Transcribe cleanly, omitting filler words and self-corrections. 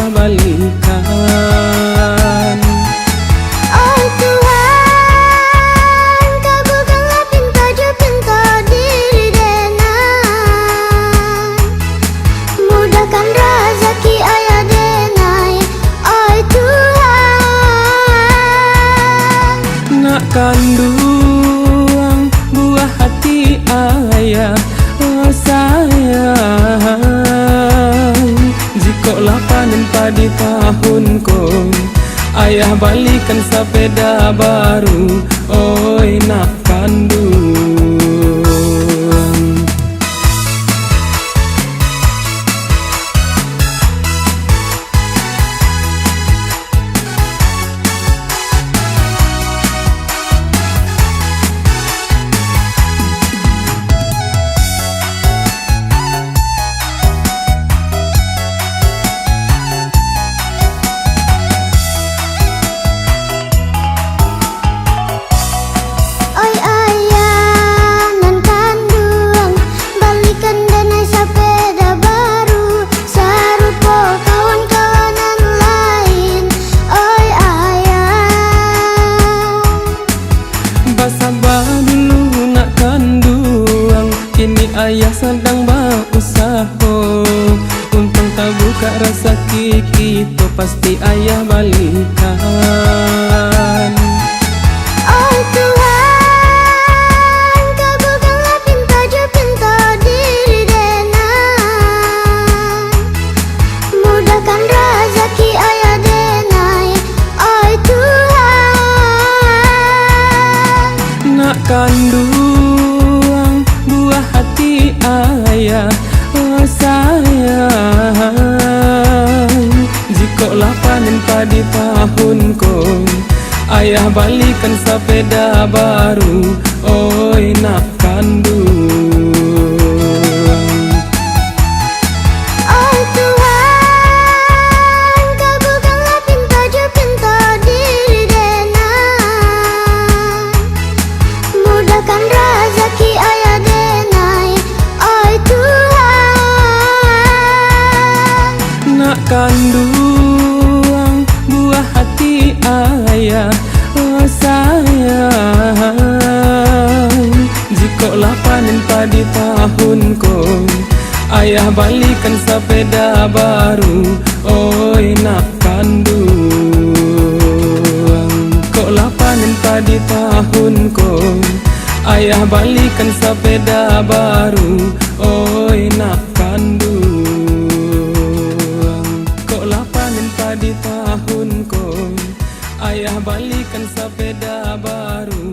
ayah balikan. Oh Tuhan, kabulkanlah pinta diri denai, mudahkan rezeki ayah denai. Oh Tuhan, Nak kandung buah hati ayah, oh sayang, jikolah panen padi tahun ko, ayah balikan sepeda baru, oi nak kandung. oi ayah nan kandung, balikan denai sepeda baru, serupa kawan-kawanan lain. Oi ayah, Basabar dulu nak kandung, kini ayah sedang berusaha. Untung tak buka rezeki kita, pasti ayah balikan. oh Tuhan, kabulkanlah pinta diri denai, mudahkan rezeki ayah denai. Oh Tuhan, Nak kandung buah hati ayah, oh sayang, jikolah panen padi tahun ko, ayah balikan sepeda baru, oi nak kandung. oh Tuhan, kabulkanlah pinta diri denai, mudahkan rezeki ayah denai. Oh Tuhan, Nak kandung buah hati ayah, oh sayang, jikolah panen padi tahun ko, ayah balikan sepeda baru, oi nak kandung. Koklah panen padi tahun ko, ayah balikan sepeda baru, oi nak kandung. Koklah panen padi tahun ko, ayah balikan sepeda baru.